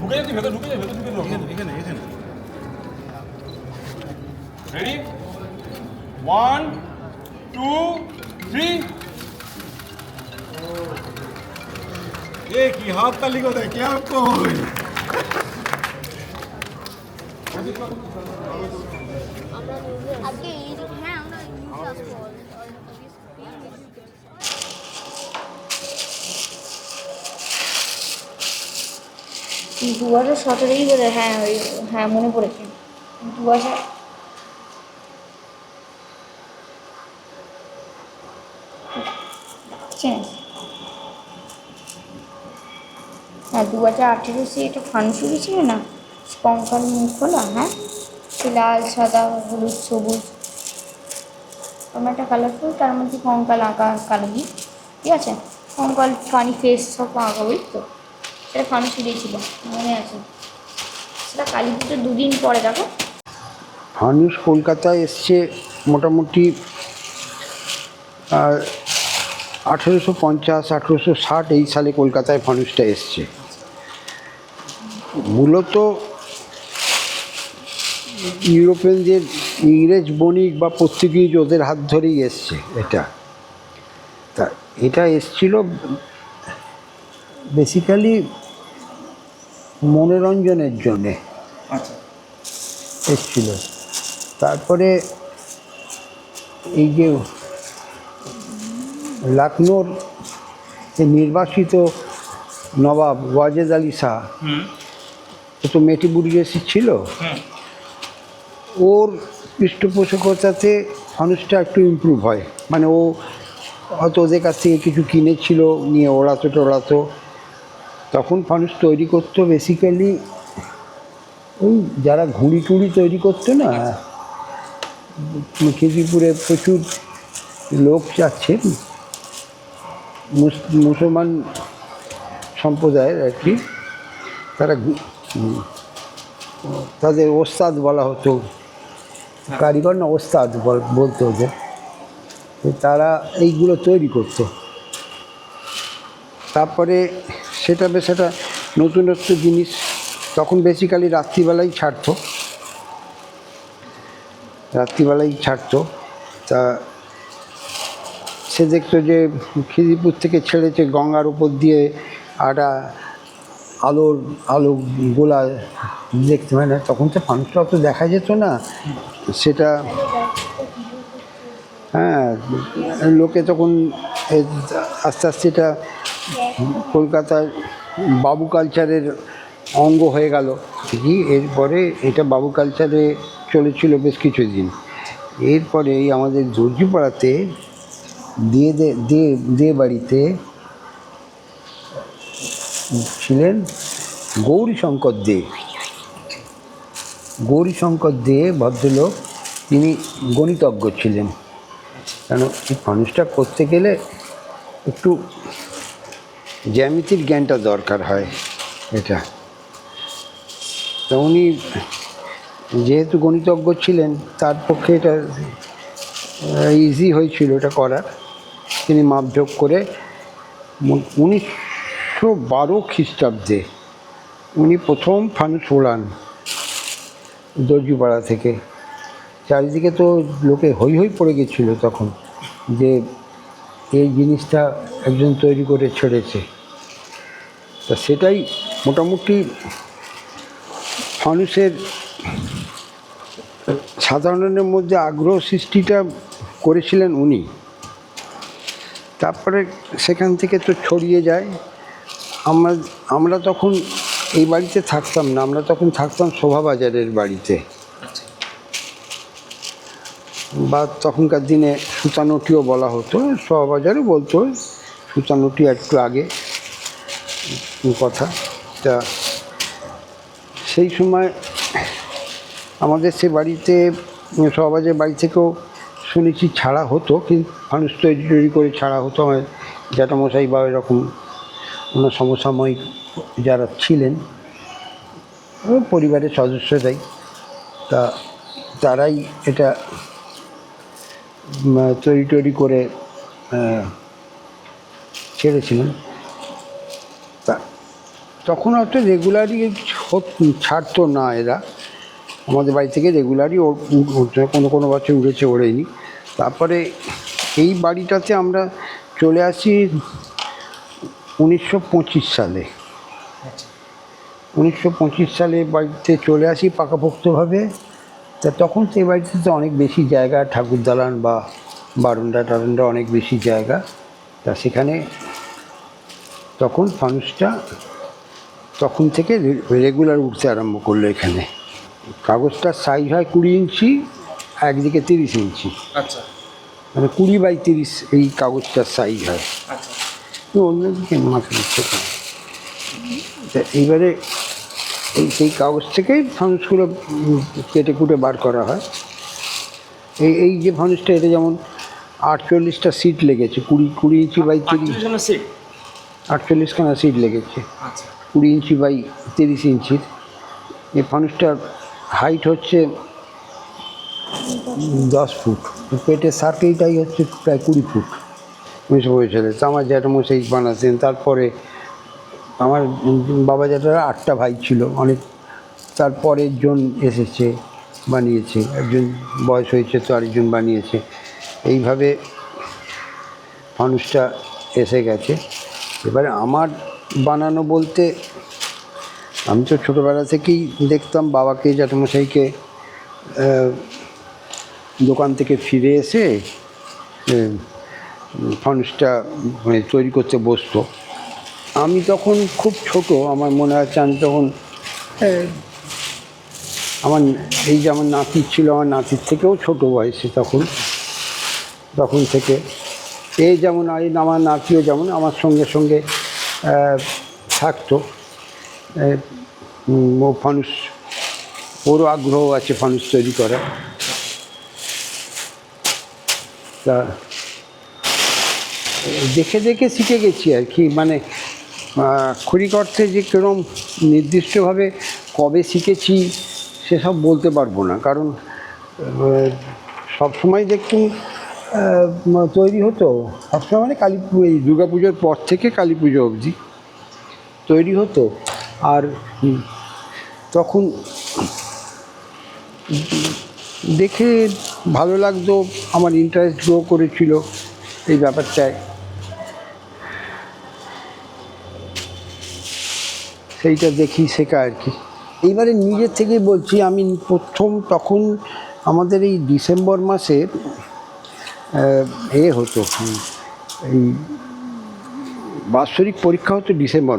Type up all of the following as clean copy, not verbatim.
ঢুকে যাচ্ছি, ভেতর ঢুকে যাবে, ভেতর ঢুকে যাবে। এখানে এখানে রেডি, 1 2 3। ये की हाथ ताली को देख क्या आपको আজকে এই যে হ্যাঁ আমরা নিউজ আসবো দু হাজার সতেরোই বোধ হয়, হ্যাঁ ওই হ্যাঁ মনে পড়েছে 2000। হ্যাঁ 2018 সে একটা ফান্ড শুরু ছিল না, কঙ্কাল মুখ খোলা, হ্যাঁ সে লাল সাদা হলুদ সবুজ আমার একটা কালারফুল, তার মধ্যে কঙ্কাল আঁকা কালো দিয়ে, ঠিক আছে, কঙ্কাল ফানি ফেস সব আঁকা, বুঝলি তো, সেটা ফান্ড শুরু ছিল মনে আছে, সেটা কালী পুজোর দুদিন পরে দেখো। ফানুস কলকাতায় এসছে মোটামুটি 1850-1860 এই সালে কলকাতায় ফানুসটা এসছে। মূলত ইউরোপিয়ানদের, ইংরেজ বণিক বা পর্তুগিজ ওদের হাত ধরেই এসছে এটা। তা এটা এসছিল বেসিক্যালি মনোরঞ্জনের জন্যে আচ্ছা এসছিল। তারপরে এই যে লখনৌর যে নির্বাসিত নবাব ওয়াজেদ আলী শাহ, ও তো মেটিবুরিয়াসি ছিল, ওর পৃষ্ঠপোষকতাতে ফানুসটা একটু ইমপ্রুভ হয়, মানে ও হয়তো ওদের কাছ থেকে কিছু কিনেছিল, নিয়ে ওড়াতো টোড়াতো, তখন ফানুস তৈরি করতো বেসিক্যালি ওই যারা ঘুড়ি টুড়ি তৈরি করতো না, খিদিরপুরে প্রচুর লোক যাচ্ছে মুসলমান সম্প্রদায়ের আর কি, তারা তাদের ওস্তাদ বলা হতো, কারিগর না ওস্তাদ বলতো ওদের, তারা এইগুলো তৈরি করতো। তারপরে সেটা বেশ একটা নতুনত্ব জিনিস, তখন বেসিক্যালি রাত্রিবেলাই ছাড়তো। তা সে দেখতো যে খিদিরপুর থেকে ছেড়েছে গঙ্গার উপর দিয়ে একটা আলো গোলা দেখতে হয় না, তখন তো ফানুসটা অত দেখা যেত না সেটা, হ্যাঁ লোকে তখন আস্তে আস্তে এটা কলকাতার বাবু কালচারের অঙ্গ হয়ে গেল ঠিকই। এরপরে এটা বাবু কালচারে চলেছিল বেশ কিছুদিন। এরপরে এই আমাদের দর্জিপাড়াতে দিয়ে বাড়িতে ছিলেন গৌরীশঙ্কর দে ভদ্রলোক, তিনি গণিতজ্ঞ ছিলেন। কেন এই ফানুসটা করতে গেলে একটু জ্যামিতির জ্ঞানটা দরকার হয় এটা। তো উনি যেহেতু গণিতজ্ঞ ছিলেন, তার পক্ষে এটা ইজি হয়েছিল এটা করার। তিনি মাপঝোপ করে 1912 খ্রিস্টাব্দে উনি প্রথম ফানুস ওড়ান দর্জিপাড়া থেকে। চারিদিকে তো লোকে হৈ হৈ পড়ে গেছিলো তখন, যে এই জিনিসটা একজন তৈরি করে ছেড়েছে। তা সেটাই মোটামুটি ফানুসের সাধারণের মধ্যে আগ্রহ সৃষ্টিটা করেছিলেন উনি। তারপরে সেখান থেকে তো ছড়িয়ে যায়। আমরা তখন এই বাড়িতে থাকতাম না, আমরা তখন থাকতাম শোভাবাজারের বাড়িতে, বা তখনকার দিনে সুতানুটিও বলা হতো, শোভাবাজারও বলতো, সুতানুটি একটু আগে কথা। তা সেই সময় আমাদের সে বাড়িতে, শোভাবাজারের বাড়ি থেকেও শুনেছি ছাড়া হতো, কিন্তু ফানুস তৈরি করে ছাড়া হতো। আমার জ্যাঠামশাই বা এরকম ওনার সমসাময়িক যারা ছিলেন পরিবারের সদস্যরাই, তারাই এটা তৈরি করে ছেড়েছিলেন। তা তখন অত রেগুলারই ছাড়তো না এরা, আমাদের বাড়ি থেকে রেগুলারই কোনো কোনো বছর উড়েছে, ওড়েনি। তারপরে এই বাড়িটাতে আমরা চলে আসি 1925 সালে। 1925 সালে বাড়িতে চলে আসি পাকাপোক্তভাবে। তা তখন সেই বাড়িতে অনেক বেশি জায়গা, ঠাকুর দালান বা বারান্দা টারান্দা অনেক বেশি জায়গা। তা সেখানে তখন ফানুসটা তখন থেকে রেগুলার উঠতে আরম্ভ করলো। এখানে কাগজটার সাইজ হয় 20 ইঞ্চি, একদিকে 30 ইঞ্চি, আচ্ছা মানে 20x30 এই কাগজটার সাইজ হয়। আচ্ছা অন্যদিকে মাথা দিচ্ছে। তা এইবারে সেই কাগজ থেকেই ফানুসগুলো কেটে কুটে বার করা হয়। এই যে ফানুসটা, এটা যেমন 48টা সিট লেগেছে, 20 ইঞ্চি বাই 30, 48খানা সিট লেগেছে, আচ্ছা 20 ইঞ্চি বাই 30 ইঞ্চির। এই ফানুসটার হাইট হচ্ছে 10 ফুট, পেটের সার্কেলটাই হচ্ছে প্রায় 20 ফুট। 1925 সালে তো আমার জ্যাঠামশাই বানাতেন। তারপরে আমার বাবা জ্যাঠারা 8টা ভাই ছিল, অনেক তারপরের জন এসেছে বানিয়েছে, একজন বয়স হয়েছে তো আরেকজন বানিয়েছে। এইভাবে ফানুসটা এসে গেছে। এবারে আমার বানানো বলতে, আমি তো ছোটোবেলা থেকেই দেখতাম বাবাকে, জ্যাঠামশাইকে দোকান থেকে ফিরে এসে ফানুসটা তৈরি করতে বসতো। আমি তখন খুব ছোট, আমার মনে আছে আমি তখন আমার এই যে আমার নাতি ছিল, আমার নাতির থেকেও ছোট বয়সে তখন থেকে এই যেমন আমার নাতিও যেমন আমার সঙ্গে সঙ্গে থাকতো। ও ফানুস, ওরও আগ্রহ আছে ফানুস তৈরি করা। তা দেখে দেখে শিখে গেছি আর কি, মানে আক্ষরিক অর্থে যে কিরম নির্দিষ্টভাবে কবে শিখেছি সেসব বলতে পারবো না, কারণ সবসময় দেখুন তৈরি হতো, সবসময় মানে এই দুর্গা পুজোর পর থেকে কালী পুজো অবধি তৈরি হতো। আর তখন দেখে ভালো লাগতো, আমার ইন্টারেস্ট গ্রো করেছিল এই ব্যাপারটায়। সেইটা দেখি শেখা আর কি। এইবারে নিজের থেকেই বলছি, আমি প্রথম তখন আমাদের এই ডিসেম্বর মাসে হতো, এই বাৎসরিক পরীক্ষা হতো ডিসেম্বর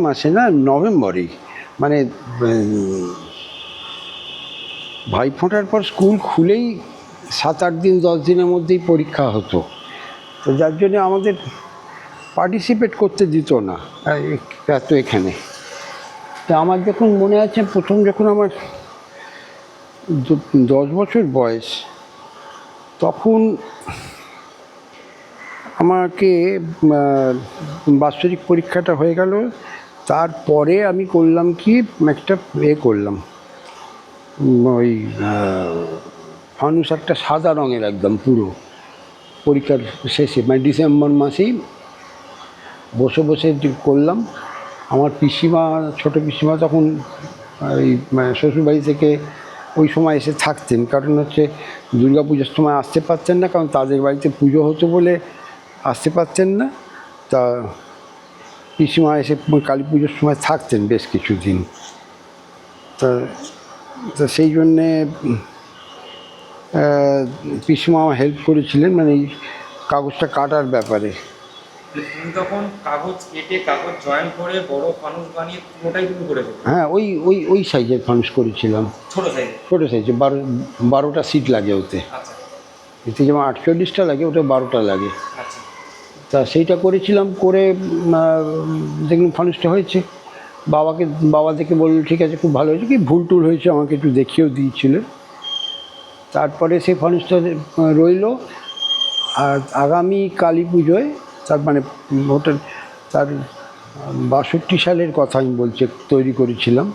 মাসে না, নভেম্বরেই, মানে ভাইফোঁটার পর স্কুল খুলেই 7-8 দিন 10 দিনের মধ্যেই পরীক্ষা হতো। তো যার জন্য আমাদের পার্টিসিপেট করতে দিত না এত এখানে। তা আমার যখন মনে আছে, প্রথম যখন আমার 10 বছর বয়স, তখন আমাকে বাৎসরিক পরীক্ষাটা হয়ে গেল। তারপরে আমি করলাম কি, একটা করলাম, ওই ফানুস একটা সাদা রঙের একদম পুরো পরীক্ষার শেষে, মানে ডিসেম্বর মাসেই বসে বসে করলাম। আমার পিসিমা, ছোটো পিসিমা তখন ওই শ্বশুরবাড়ি থেকে ওই সময় এসে থাকতেন, কারণ হচ্ছে দুর্গা পুজোর সময় আসতে পারতেন না, কারণ তাদের বাড়িতে পুজো হতো বলে আসতে পারতেন না। তা পিসিমা এসে কালী পুজোর সময় থাকতেন বেশ কিছুদিন। তা সেই জন্যে পিসিমা আমার হেল্প করেছিলেন, মানে এই কাগজটা কাটার ব্যাপারে। তুমি তখন কাগজ কেটে কাগজ জয়েন করে বড় ফানুস বানিয়ে পুরোটাই তুমি করে দেবে? হ্যাঁ, ওই সাইজের ফানুস করেছিলাম, ছোটো সাইজে। 12টা সিট লাগে ওতে। আচ্ছা, এতে যেমন 48টা লাগে, ওটা 12টা লাগে। আচ্ছা, তা সেইটা করেছিলাম, করে দেখলাম ফানুসটা হয়েছে। বাবা দেখে বলল ঠিক আছে, খুব ভালো হয়েছে, কি ভুল টুল হয়েছে আমাকে একটু দেখিয়েও দিয়েছিল। তারপরে সেই ফানুসটা রইল। আর আগামী কালী পুজোয়, তার মানে ওটা তার 62 সালের কথা আমি বলছি, তৈরি করেছিলাম।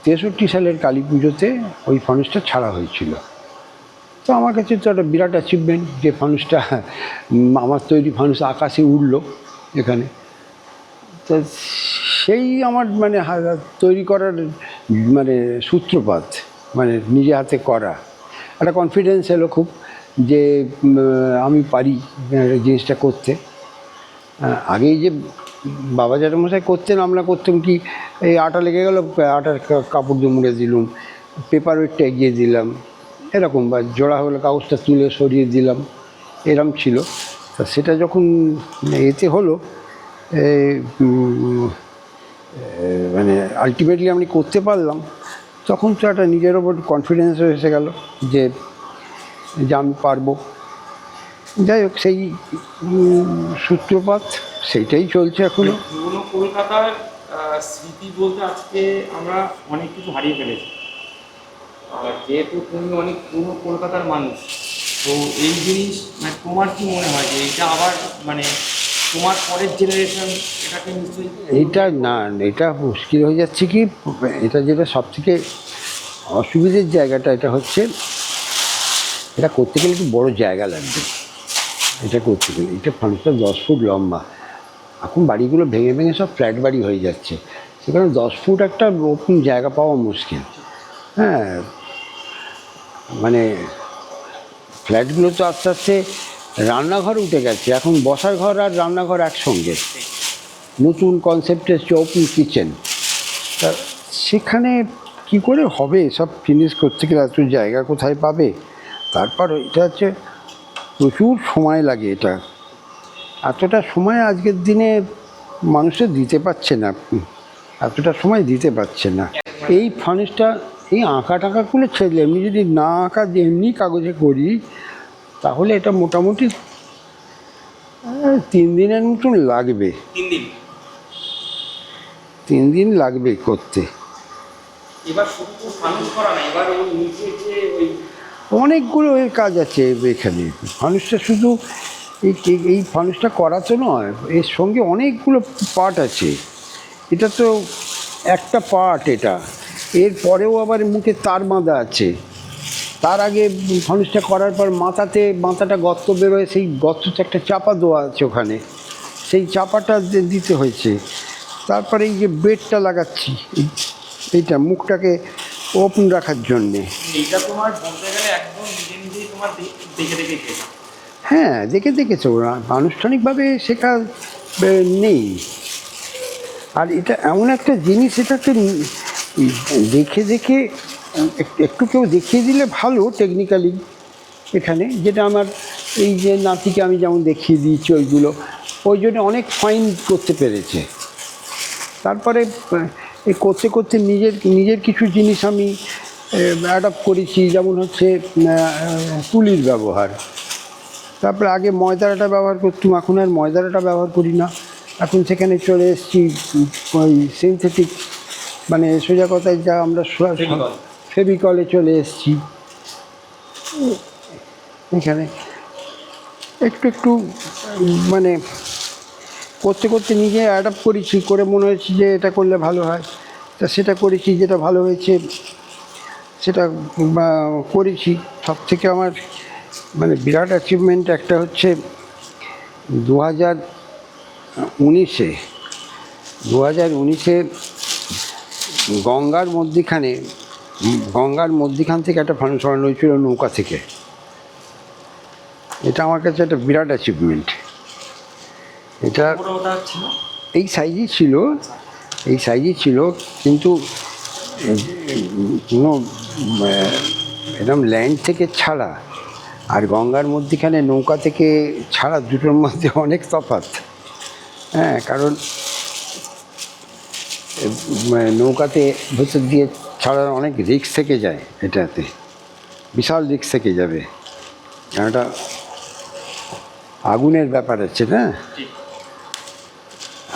63 সালের কালী পুজোতে ওই ফানুসটা ছাড়া হয়েছিল। তো আমার কাছে তো একটা বিরাট অ্যাচিভমেন্ট, যে ফানুসটা আমার তৈরি ফানুস আকাশে উড়লো এখানে। তো সেই আমার মানে তৈরি করার মানে সূত্রপাত, মানে নিজে হাতে করা একটা কনফিডেন্স এলো খুব, যে আমি পারি জিনিসটা করতে। আগেই যে বাবা জ্যাঠামশাই করতেন, আমরা করতাম কি, এই আটা লেগে গেল, আটার কাপড় দিয়ে মুড়ে দিলাম, পেপার ওয়েটটা এগিয়ে দিলাম এরকম, বা জোড়া হলে কাগজটা তুলে সরিয়ে দিলাম, এরম ছিল। তা সেটা যখন এতে হলো, মানে আলটিমেটলি আমি করতে পারলাম, তখন তো একটা নিজের ওপর কনফিডেন্স এসে গেল যে আমি পারবো। যাই হোক, সেই সূত্রপাত সেইটাই চলছে এখনো। পুরনো কলকাতার স্মৃতি বলতে আজকে আমরা অনেক কিছু হারিয়ে ফেলেছি। আর যেহেতু তুমি অনেক পুরনো কলকাতার মানুষ, তো এই জিনিস মানে তোমার কি মনে হয় যে এটা আবার মানে তোমার পরের জেনারেশন এটাকে নিশ্চয়ই এটা না, এটা মুশকিল হয়ে যাচ্ছে কি, এটা যেটা সবথেকে অসুবিধের জায়গাটা, এটা হচ্ছে এটা করতে গেলে একটু বড় জায়গা লাগবে। এটা করতে গেলে এটা ফানুসটা 10 ফুট লম্বা, এখন বাড়িগুলো ভেঙে ভেঙে সব ফ্ল্যাট বাড়ি হয়ে যাচ্ছে, সেখানে 10 ফুট একটা ওপেন জায়গা পাওয়া মুশকিল। হ্যাঁ, মানে ফ্ল্যাটগুলো তো আস্তে আস্তে রান্নাঘর উঠে গেছে, এখন বসার ঘর আর রান্নাঘর একসঙ্গে, নতুন কনসেপ্ট এসছে ওপেন কিচেন। তা সেখানে কি করে হবে সব জিনিস করতে গেলে, এত জায়গা কোথায় পাবে? তারপর এটা হচ্ছে প্রচুর সময় লাগে, এটা এতটা সময় আজকের দিনে মানুষের দিতে পারছে না, এতটা সময় দিতে পারছে না। এই ফানুসটা এই আঁকা টাকাগুলো ছেড়ে এমনি যদি না আঁকা, যে এমনি কাগজে করি, তাহলে এটা মোটামুটি 3 দিনের মতন লাগবে। 3 দিন লাগবে করতে। এবার শুধু ফানুস করা না, এবার ওই নিচে যে ওই অনেকগুলো এর কাজ আছে এখানে। ফানুসটা শুধু এই ফানুসটা করা তো নয়, এর সঙ্গে অনেকগুলো পার্ট আছে। এটা তো একটা পার্ট, এটা এর পরেও আবার মুখে তার বাঁধা আছে। তার আগে ফানুসটা করার পর মাথাটা গর্ত বেরোয়, সেই গর্ততে একটা চাপা দেওয়া আছে ওখানে, সেই চাপাটা দিতে হয়েছে। তারপরে এই যে বেডটা লাগাচ্ছি, এইটা মুখটাকে ওপেন রাখার জন্যে। এইটা তোমার বলতে গেলে একদম নিজে নিজেই তোমার দেখে দেখে শেখা। হ্যাঁ, দেখেছো, ওরা আনুষ্ঠানিকভাবে শেখা নেই। আর এটা এমন একটা জিনিস, এটাকে দেখে দেখে একটু কেউ দেখিয়ে দিলে ভালো টেকনিক্যালি এখানে, যেটা আমার এই যে নাতিকে আমি যেমন দেখিয়ে দিয়েছি ওইগুলো, ওই জন্য অনেক ফাইন করতে পেরেছে। তারপরে এই করতে করতে নিজের কিছু জিনিস আমি অ্যাডাপ্ট করেছি, যেমন হচ্ছে তুলির ব্যবহার। তারপরে আগে ময়দার আটা ব্যবহার করতাম, এখন আর ময়দার আটা ব্যবহার করি না, এখন সেখানে চলে এসেছি ওই সিনথেটিক, মানে সোজা কথায় যা আমরা ফেভিকলে চলে এসেছি। এখানে একটু মানে করতে করতে নিজে অ্যাডাপ্ট করেছি, করে মনে হয়েছে যে এটা করলে ভালো হয়, তা সেটা করেছি, যেটা ভালো হয়েছে সেটা করেছি। সব থেকে আমার মানে বিরাট অ্যাচিভমেন্ট একটা হচ্ছে 2019-এ গঙ্গার মধ্যিখান থেকে একটা ফানুস সরানো হয়েছিল নৌকা থেকে। এটা আমার কাছে একটা বিরাট অ্যাচিভমেন্ট। এটা এই সাইজই ছিল, কিন্তু কোনো একদম ল্যান্ড থেকে ছাড়া আর গঙ্গার মধ্যিখানে নৌকা থেকে ছাড়া, দুটোর মধ্যে অনেক তফাৎ। হ্যাঁ, কারণ নৌকাতে ভেতর দিয়ে ছাড়ার অনেক রিস্ক থেকে যায়, এটাতে বিশাল রিস্ক থেকে যাবে, এটা আগুনের ব্যাপার আছে না,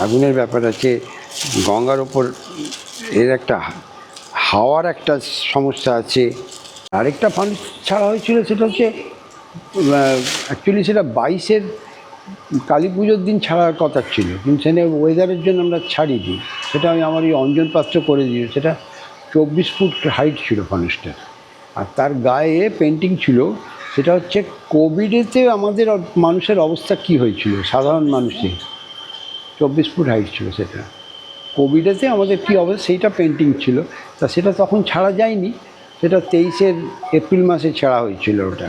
আগুনের ব্যাপার আছে। গঙ্গার ওপর এর একটা হাওয়ার একটা সমস্যা আছে। আরেকটা ফানুস ছাড়া হয়েছিল, সেটা হচ্ছে অ্যাকচুয়ালি সেটা 22-এর কালী পুজোর দিন ছাড়ার কথা ছিল, কিন্তু সেখানে ওয়েদারের জন্য আমরা ছাড়িনি। সেটা আমি আমার এই অঞ্জন পাত্র করে দিই। সেটা 24 ফুট হাইট ছিল ফানুসটা, আর তার গায়ে পেন্টিং ছিল। সেটা হচ্ছে কোভিডেতে আমাদের মানুষের অবস্থা কী হয়েছিল, সাধারণ মানুষের 24 ফুট হাইট ছিল সেটা। কোভিডেতে আমাদের কী অবস্থা সেইটা পেন্টিং ছিল, তা সেটা তখন ছাড়া যায়নি, সেটা 23 এপ্রিল মাসে ছাড়া হয়েছিল ওটা।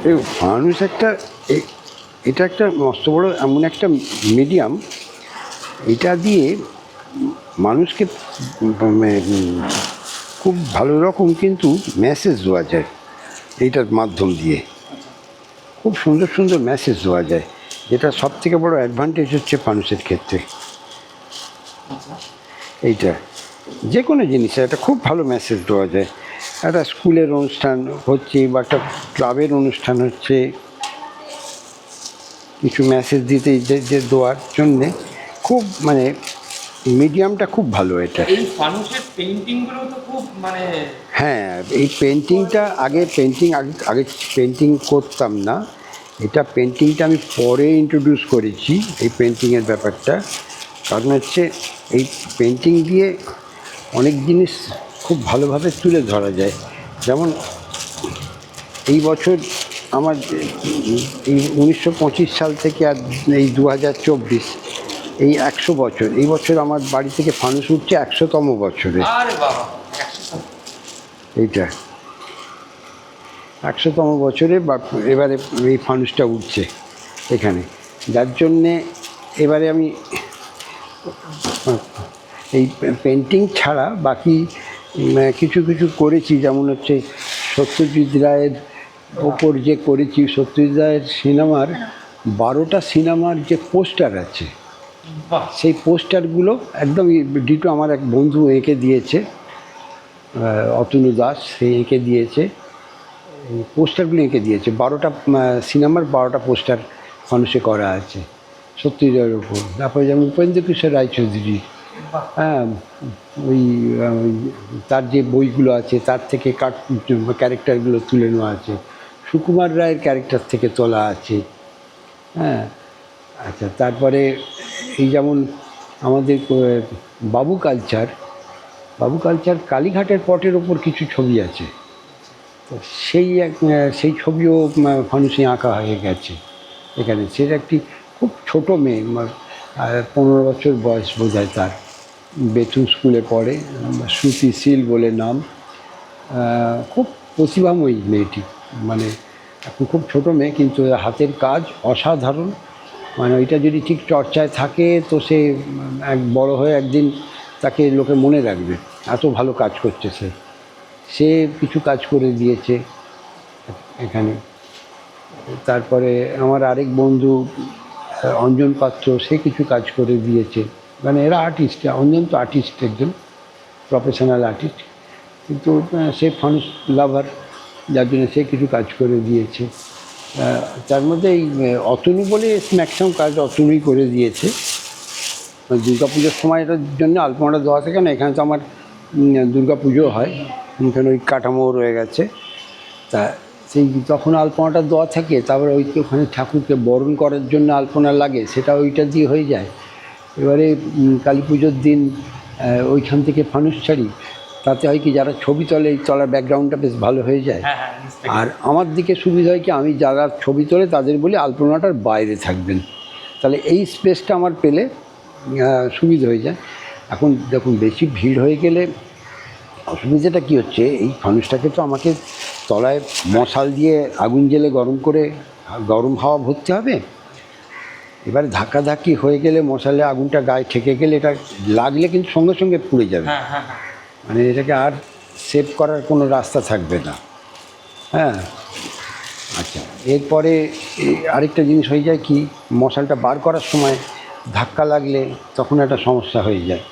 এই মানুষ এটা একটা মস্ত বড় এমন একটা মিডিয়াম, এটা দিয়ে মানুষকে খুব ভালো রকম কিন্তু মেসেজ দেওয়া যায়। এইটার মাধ্যম দিয়ে খুব সুন্দর সুন্দর মেসেজ দেওয়া যায়, যেটা সব থেকে বড় অ্যাডভান্টেজ হচ্ছে মানুষের ক্ষেত্রে। এইটা যে কোনো জিনিসে একটা খুব ভালো মেসেজ দেওয়া যায়। একটা স্কুলের অনুষ্ঠান হচ্ছে বা একটা ক্লাবের অনুষ্ঠান হচ্ছে, কিছু মেসেজ দিতে যে দেওয়ার জন্যে খুব মানে মিডিয়ামটা খুব ভালো এটা। এই ফানুসের পেইন্টিংগুলো তো খুব মানে হ্যাঁ, এই পেন্টিংটা আগে পেন্টিং করতাম না, এটা পেন্টিংটা আমি পরে ইন্ট্রোডিউস করেছি এই পেন্টিংয়ের ব্যাপারটা। কারণ হচ্ছে এই পেন্টিং দিয়ে অনেক জিনিস খুব ভালোভাবে তুলে ধরা যায়। যেমন এই বছর আমার এই 1925 সাল থেকে আর এই 2024 এই 100 বছর, এই বছর আমার বাড়ি থেকে ফানুস উঠছে 100তম বছরে। আরে বাবা, এইটা 100তম বছরে এবারে এই ফানুসটা উঠছে এখানে, যার জন্যে এবারে আমি এই পেন্টিং ছাড়া বাকি কিছু কিছু করেছি। যেমন হচ্ছে সত্যজিৎ রায়ের ওপর যে করেছি, সত্যজিৎ রায়ের সিনেমার 12টা সিনেমার যে পোস্টার আছে, সেই পোস্টারগুলো একদম ডিটো আমার এক বন্ধু এঁকে দিয়েছে, অতনু দাস, সে এঁকে দিয়েছে, পোস্টারগুলো এঁকে দিয়েছে। 12টা সিনেমার 12টা পোস্টার মানুষে করা আছে সত্যজিৎ রায়ের ওপর। তারপরে যেমন উপেন্দ্র কিশোর রায়চৌধুরী, হ্যাঁ, ওই তার যে বইগুলো আছে তার থেকে ক্যারেক্টারগুলো তুলে নেওয়া আছে, সুকুমার রায়ের ক্যারেক্টার থেকে তোলা আছে। হ্যাঁ, আচ্ছা, তারপরে এই যেমন আমাদের বাবু কালচার কালীঘাটের পটের ওপর কিছু ছবি আছে, তো সেই ছবিও ফানুসে আঁকা হয়ে গেছে এখানে। সেটা একটি খুব ছোট মেয়ে, 15 বছর বয়স বোধহয় তার, বেতুন স্কুলে পড়ে, শ্রুতি শীল বলে নাম। খুব প্রতিভাময়ী মেয়েটি, মানে এখন খুব ছোট মেয়ে কিন্তু হাতের কাজ অসাধারণ। মানে ওইটা যদি ঠিক চর্চায় থাকে তো সে বড় হয়ে একদিন তাকে লোকে মনে রাখবে, এত ভালো কাজ করছে সে কিছু কাজ করে দিয়েছে এখানে। তারপরে আমার আরেক বন্ধু অঞ্জন পাত্র, সে কিছু কাজ করে দিয়েছে। মানে এরা আর্টিস্ট, অঞ্জন তো আর্টিস্ট, একজন প্রফেশনাল আর্টিস্ট, কিন্তু সে ফানুস লাভার, যার জন্য সে কিছু কাজ করে দিয়েছে। তার মধ্যে এই অতনু বলে ম্যাক্সিমাম কাজ অতনুই করে দিয়েছে। দুর্গা পুজোর সময় এটার জন্য আলপনাটা দেওয়া থাকে না, এখানে তো আমার দুর্গা পুজো হয়, এখানে ওই কাঠামো রয়ে গেছে, তা সেই তখন আলপনাটা দেওয়া থাকে। তারপরে ওখানে ঠাকুরকে বরণ করার জন্য আলপনা লাগে, সেটা ওইটা দিয়ে হয়ে যায়। এবারে কালী পুজোর দিন ওইখান থেকে ফানুস ছাড়ি, তাতে হয় কি যারা ছবি তোলে, এই তোলার ব্যাকগ্রাউন্ডটা বেশ ভালো হয়ে যায়। আর আমার দিকে সুবিধা হয় কি, আমি যারা ছবি তোলে তাদের বলি আলপনাটার বাইরে থাকবেন, তাহলে এই স্পেসটা আমার পেলে সুবিধা হয়ে যায়। এখন দেখুন বেশি ভিড় হয়ে গেলে অসুবিধাটা কী হচ্ছে, এই ফানুসটাকে তো আমাকে তলায় মশাল দিয়ে আগুন জ্বেলে গরম হাওয়া ভরতে হবে। এবারে ধাক্কাধাক্কি হয়ে গেলে মশালে আগুনটা গায়ে ঠেকে গেলে এটা লাগলে কিন্তু সঙ্গে সঙ্গে পুড়ে যাবে, মানে এটাকে আর সেভ করার কোনো রাস্তা থাকবে না। হ্যাঁ, আচ্ছা, এরপরে আরেকটা জিনিস হয়ে যায় কি, মশালটা বার করার সময় ধাক্কা লাগলে তখন একটা সমস্যা হয়ে যায়।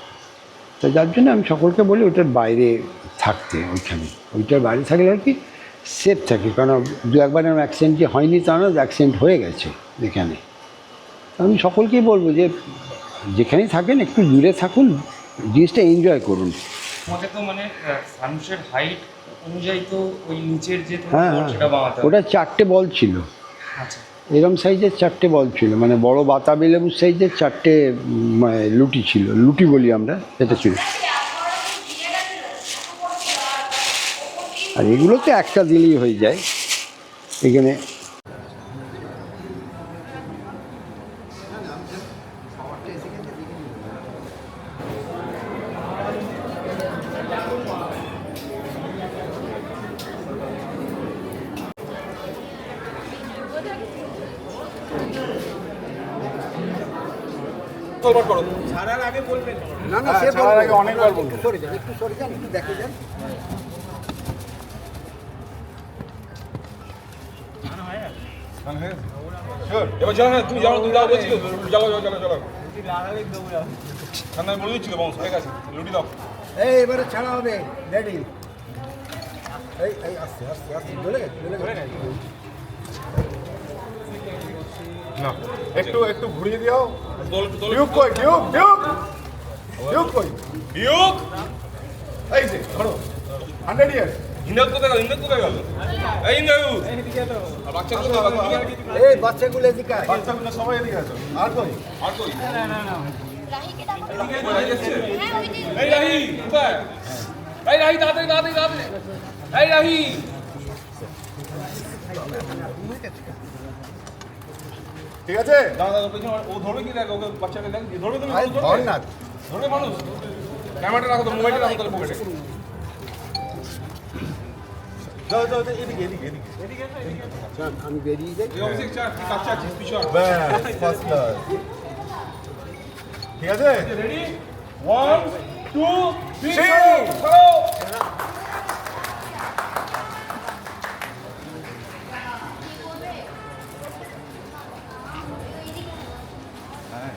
তো যার জন্য আমি সকলকে বলি ওটার বাইরে থাকতে, ওইটার বাইরে থাকলে আর কি সেফ থাকে। কারণ দু একবার আমার অ্যাক্সিডেন্ট যে হয়নি তা না, অ্যাক্সিডেন্ট হয়ে গেছে এখানে। আমি সকলকেই বলবো যে যেখানেই থাকেন একটু দূরে থাকুন, জিনিসটা এনজয় করুন। আমাকে তো মানে ফানুসের হাইট অনুযায়ী তো ওই নিচের যে হ্যাঁ, সেটা বানাতে হবে। ওটা 4টে বল ছিল। আচ্ছা, এরম সাইজের 4টে বল ছিল, মানে বড় বাতাবি লেবুর সাইজের 4টে লুটি ছিল, লুটি বলি আমরা, সেটা ছিল। আর এগুলোতে একটা দিলেই হয়ে যায়। এখানে ছাড়ার আগে বলবেন। না না, সে ছাড়ার আগে অনেকবার বলবো। একটু সরে যান, একটু সরে যান, একটু দেখে যান। এবার চলো না, তুমি যাও, তুমি যাও বলছি, চলো চলো চলো চলো। না বলে দিচ্ছিল বংশ হয়ে গেছে, লুটি দাও। এই এবারে ছাড়া হবে, রেডি। এই এই আস্তে আস্তে আস্তে চলে গেছে, চলে গেছে। না একটু একটু ঘুরিয়ে দিও। ডিউক কই, ডিউক ডিউক ডিউক কই, ডিউক এই যে ধরো 100 ইয়ার্স। ইন্দ্র কোথায় গেল, ইন্দ্র কোথায় গেল? এই ইন্দ্র আর বাচ্চাগুলো কোথায় গেল? এই বাচ্চাগুলো এদিকে আয়। বাচ্চাগুলো সবাই এদিকে আছে। আর কই, আর কই? রাহিকে ডাকো। এদিকে কোথায় যাচ্ছে? হ্যাঁ ওই যে এই রাহি কোথায়? এই রাহি তাড়াতাড়ি তাড়াতাড়ি তাড়াতাড়ি। এই রাহি ঠিক আছে, দাদা ও ধরবে কি দেখ, ওকে বাচ্চাকে দেখ, ধরবে তুমি, ধর না, ধরবে মানুষ। ক্যামেরাটা রাখো তো, মোবাইলটা রাখো তাহলে পকেটে। যাও যাও এদিকে এদিকে এদিকে এদিকে আমি বেরিয়ে যাই। এই অফিসে চার কি কাচ্চা আছে পিছন, ব্যাস ফার্স্ট ক্লাস। ঠিক আছে, রেডি 1 2 3 চলো। হ্যাঁ,